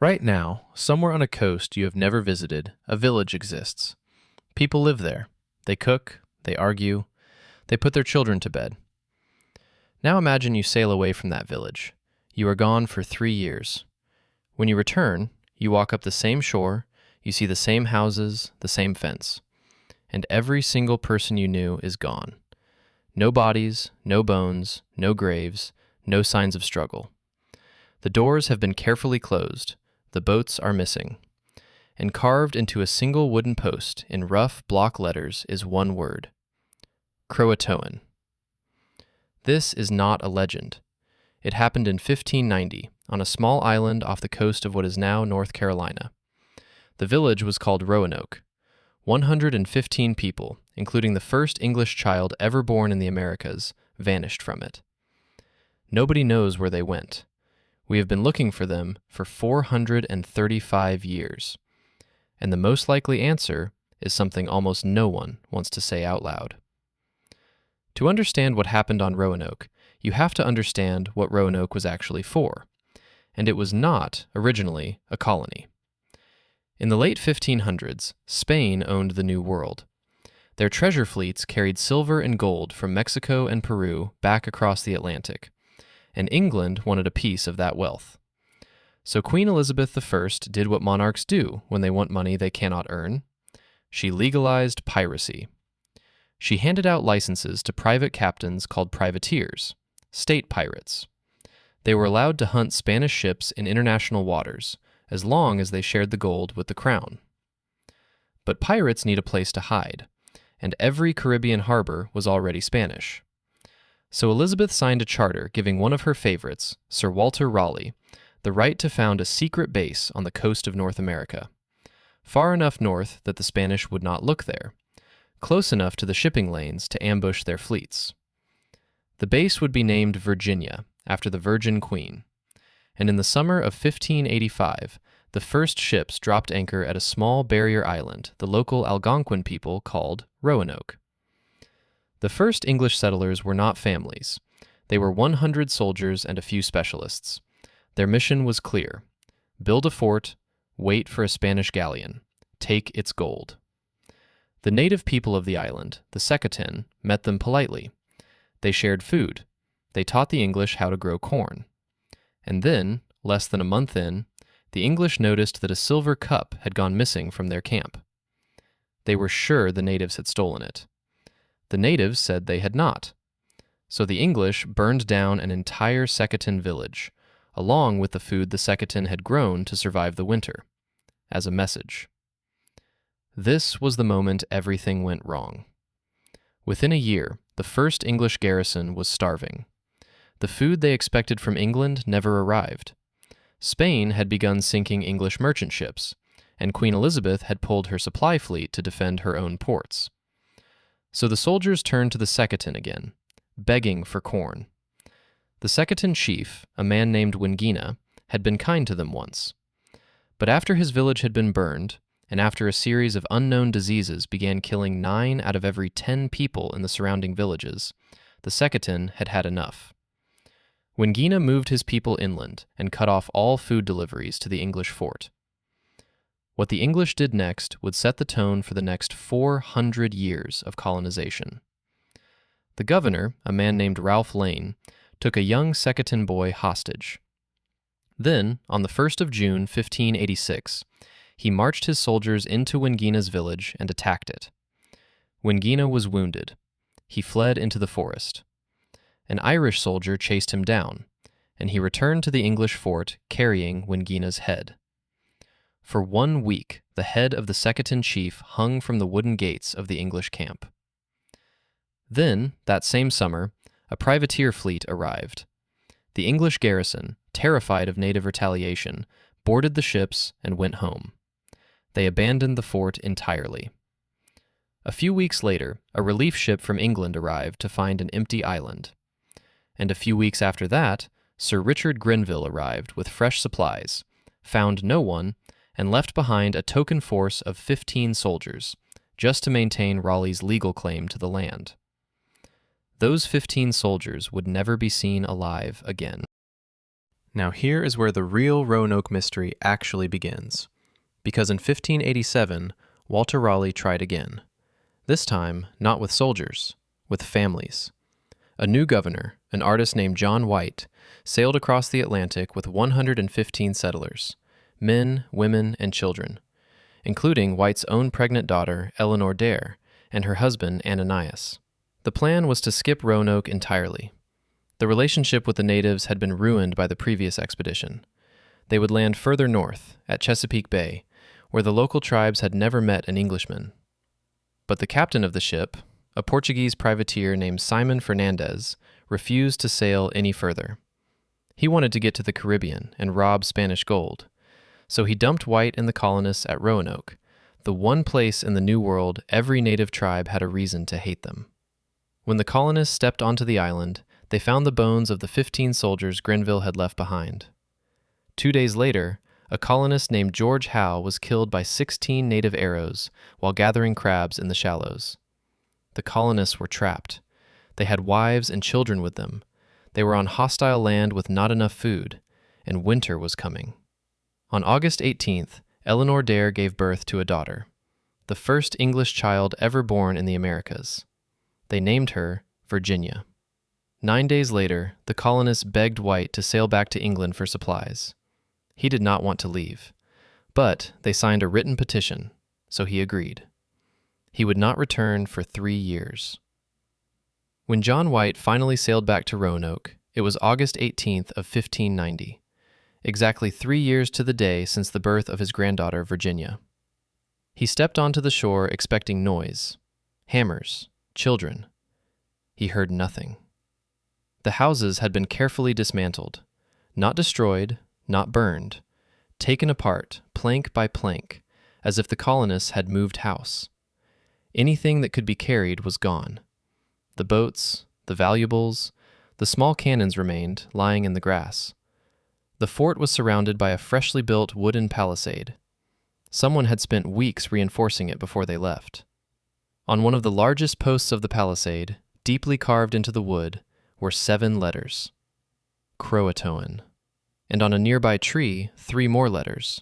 Right now, somewhere on a coast you have never visited, a village exists. People live there. They cook, they argue, they put their children to bed. Now imagine you sail away from that village. You are gone for 3 years. When you return, you walk up the same shore, you see the same houses, the same fence. And every single person you knew is gone. No bodies, no bones, no graves, no signs of struggle. The doors have been carefully closed. The boats are missing. And carved into a single wooden post in rough block letters is one word: CROATOAN. This is not a legend. It happened in 1590 on a small island off the coast of what is now North Carolina. The village was called Roanoke. 115 people, including the first English child ever born in the Americas, vanished from it. Nobody knows where they went. We have been looking for them for 435 years. And the most likely answer is something almost no one wants to say out loud. To understand what happened on Roanoke, you have to understand what Roanoke was actually for. And it was not, originally, a colony. In the late 1500s, Spain owned the New World. Their treasure fleets carried silver and gold from Mexico and Peru back across the Atlantic, and England wanted a piece of that wealth. So Queen Elizabeth I did what monarchs do when they want money they cannot earn. She legalized piracy. She handed out licenses to private captains called privateers, state pirates. They were allowed to hunt Spanish ships in international waters, as long as they shared the gold with the crown. But pirates need a place to hide, and every Caribbean harbor was already Spanish. So Elizabeth signed a charter giving one of her favorites, Sir Walter Raleigh, the right to found a secret base on the coast of North America, far enough north that the Spanish would not look there, close enough to the shipping lanes to ambush their fleets. The base would be named Virginia, after the Virgin Queen, and in the summer of 1585, the first ships dropped anchor at a small barrier island the local Algonquin people called Roanoke. The first English settlers were not families. They were 100 soldiers and a few specialists. Their mission was clear: build a fort, wait for a Spanish galleon, take its gold. The native people of the island, the Secotans, met them politely. They shared food. They taught the English how to grow corn. And then, less than a month in, the English noticed that a silver cup had gone missing from their camp. They were sure the natives had stolen it. The natives said they had not. So the English burned down an entire Secotan village, along with the food the Secotan had grown to survive the winter, as a message. This was the moment everything went wrong. Within a year, the first English garrison was starving. The food they expected from England never arrived. Spain had begun sinking English merchant ships, and Queen Elizabeth had pulled her supply fleet to defend her own ports. So the soldiers turned to the Secotan again, begging for corn. The Secotan chief, a man named Wingina, had been kind to them once. But after his village had been burned, and after a series of unknown diseases began killing 9 out of every 10 people in the surrounding villages, the Secotan had had enough. Wingina moved his people inland and cut off all food deliveries to the English fort. What the English did next would set the tone for the next 400 years of colonization. The governor, a man named Ralph Lane, took a young Secotan boy hostage. Then, on the 1st of June, 1586, he marched his soldiers into Wingina's village and attacked it. Wingina was wounded. He fled into the forest. An Irish soldier chased him down, and he returned to the English fort carrying Wingina's head. For 1 week, the head of the Secotan chief hung from the wooden gates of the English camp. Then, that same summer, a privateer fleet arrived. The English garrison, terrified of native retaliation, boarded the ships and went home. They abandoned the fort entirely. A few weeks later, a relief ship from England arrived to find an empty island. And a few weeks after that, Sir Richard Grenville arrived with fresh supplies, found no one, and left behind a token force of 15 soldiers, just to maintain Raleigh's legal claim to the land. Those 15 soldiers would never be seen alive again. Now here is where the real Roanoke mystery actually begins. Because in 1587, Walter Raleigh tried again. This time, not with soldiers, with families. A new governor, an artist named John White, sailed across the Atlantic with 115 settlers, men, women, and children, including White's own pregnant daughter, Eleanor Dare, and her husband, Ananias. The plan was to skip Roanoke entirely. The relationship with the natives had been ruined by the previous expedition. They would land further north, at Chesapeake Bay, where the local tribes had never met an Englishman. But the captain of the ship, a Portuguese privateer named Simon Fernandez, refused to sail any further. He wanted to get to the Caribbean and rob Spanish gold, so he dumped White and the colonists at Roanoke, the one place in the New World every native tribe had a reason to hate them. When the colonists stepped onto the island, they found the bones of the 15 soldiers Grenville had left behind. 2 days later, a colonist named George Howe was killed by 16 native arrows while gathering crabs in the shallows. The colonists were trapped. They had wives and children with them. They were on hostile land with not enough food, and winter was coming. On August 18th, Eleanor Dare gave birth to a daughter, the first English child ever born in the Americas. They named her Virginia. 9 days later, the colonists begged White to sail back to England for supplies. He did not want to leave, but they signed a written petition, so he agreed. He would not return for 3 years. When John White finally sailed back to Roanoke, it was August 18th of 1590, exactly 3 years to the day since the birth of his granddaughter, Virginia. He stepped onto the shore expecting noise, hammers, children. He heard nothing. The houses had been carefully dismantled, not destroyed, not burned, taken apart, plank by plank, as if the colonists had moved house. Anything that could be carried was gone. The boats, the valuables, the small cannons remained, lying in the grass. The fort was surrounded by a freshly built wooden palisade. Someone had spent weeks reinforcing it before they left. On one of the largest posts of the palisade, deeply carved into the wood, were 7 letters. CROATOAN. And on a nearby tree, 3 more letters.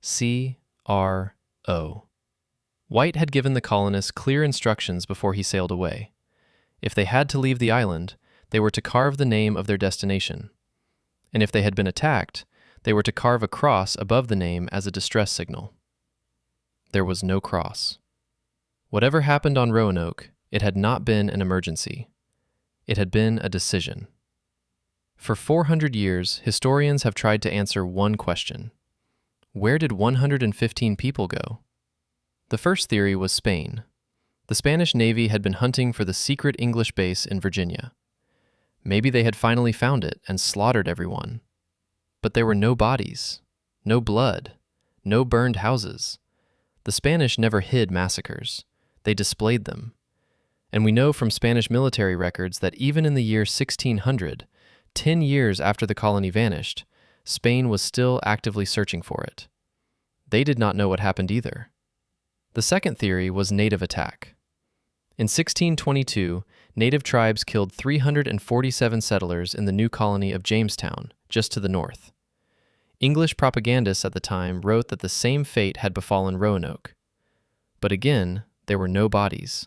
C-R-O. White had given the colonists clear instructions before he sailed away. If they had to leave the island, they were to carve the name of their destination. And if they had been attacked, they were to carve a cross above the name as a distress signal. There was no cross. Whatever happened on Roanoke, it had not been an emergency. It had been a decision. For 400 years, historians have tried to answer one question. Where did 115 people go? The first theory was Spain. The Spanish Navy had been hunting for the secret English base in Virginia. Maybe they had finally found it and slaughtered everyone. But there were no bodies, no blood, no burned houses. The Spanish never hid massacres. They displayed them. And we know from Spanish military records that even in the year 1600, 10 years after the colony vanished, Spain was still actively searching for it. They did not know what happened either. The second theory was native attack. In 1622, native tribes killed 347 settlers in the new colony of Jamestown, just to the north. English propagandists at the time wrote that the same fate had befallen Roanoke. But again, there were no bodies.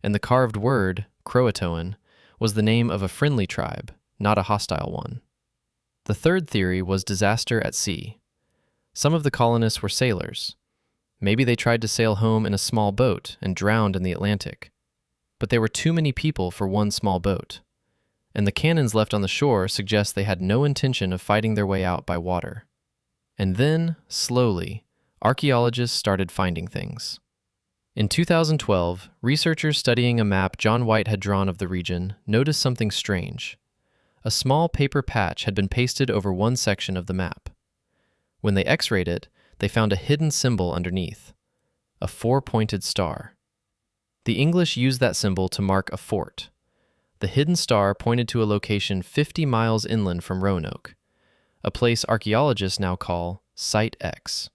And the carved word, CROATOAN, was the name of a friendly tribe, not a hostile one. The third theory was disaster at sea. Some of the colonists were sailors. Maybe they tried to sail home in a small boat and drowned in the Atlantic. But there were too many people for one small boat. And the cannons left on the shore suggest they had no intention of fighting their way out by water. And then, slowly, archaeologists started finding things. In 2012, researchers studying a map John White had drawn of the region noticed something strange. A small paper patch had been pasted over one section of the map. When they x-rayed it, they found a hidden symbol underneath, a 4-pointed star. The English used that symbol to mark a fort. The hidden star pointed to a location 50 miles inland from Roanoke, a place archaeologists now call Site X.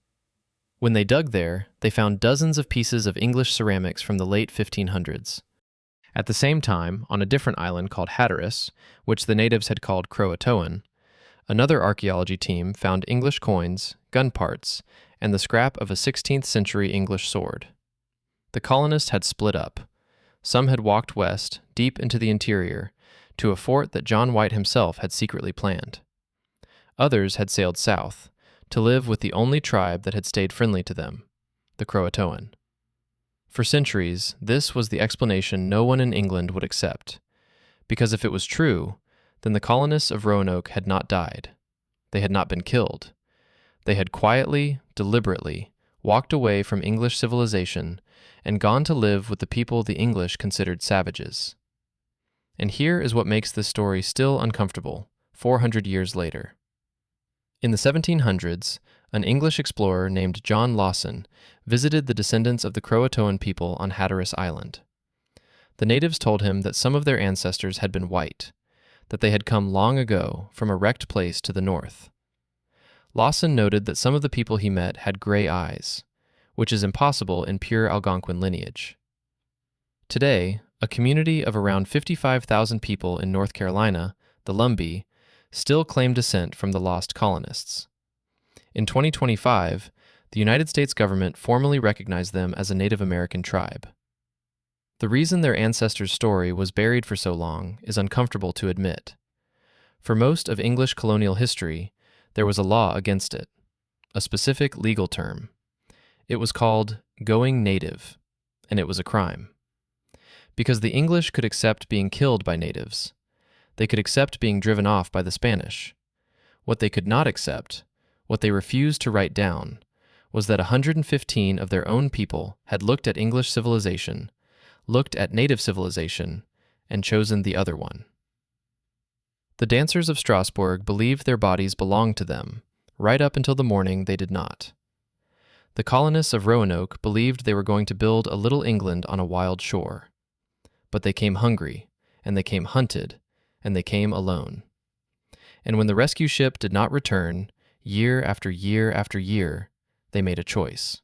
When they dug there, they found dozens of pieces of English ceramics from the late 1500s. At the same time, on a different island called Hatteras, which the natives had called CROATOAN, Another archaeology team found English coins, gun parts, and the scrap of a 16th century English sword. The colonists had split up. Some had walked west, deep into the interior, to a fort that John White himself had secretly planned. Others had sailed south, to live with the only tribe that had stayed friendly to them, the CROATOAN. For centuries, this was the explanation no one in England would accept, because if it was true, then the colonists of Roanoke had not died. They had not been killed. They had quietly, deliberately, walked away from English civilization and gone to live with the people the English considered savages. And here is what makes this story still uncomfortable, 400 years later. In the 1700s, an English explorer named John Lawson visited the descendants of the Croatoan people on Hatteras Island. The natives told him that some of their ancestors had been white, that they had come long ago from a wrecked place to the north. Lawson noted that some of the people he met had gray eyes, which is impossible in pure Algonquin lineage. Today, a community of around 55,000 people in North Carolina, the Lumbee, still claim descent from the lost colonists. In 2025, the United States government formally recognized them as a Native American tribe. The reason their ancestors' story was buried for so long is uncomfortable to admit. For most of English colonial history, there was a law against it, a specific legal term. It was called going native, and it was a crime. Because the English could accept being killed by natives. They could accept being driven off by the Spanish. What they could not accept, what they refused to write down, was that 115 of their own people had looked at English civilization, looked at native civilization, and chosen the other one. The dancers of Strasbourg believed their bodies belonged to them, right up until the morning they did not. The colonists of Roanoke believed they were going to build a little England on a wild shore. But they came hungry, and they came hunted, and they came alone. And when the rescue ship did not return, year after year after year, they made a choice.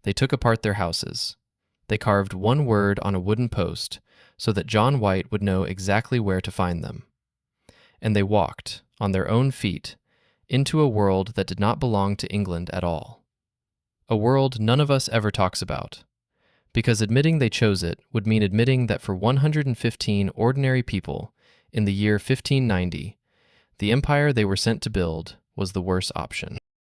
They took apart their houses. They carved one word on a wooden post so that John White would know exactly where to find them. And they walked, on their own feet, into a world that did not belong to England at all. A world none of us ever talks about, because admitting they chose it would mean admitting that for 115 ordinary people in the year 1590, the empire they were sent to build was the worse option.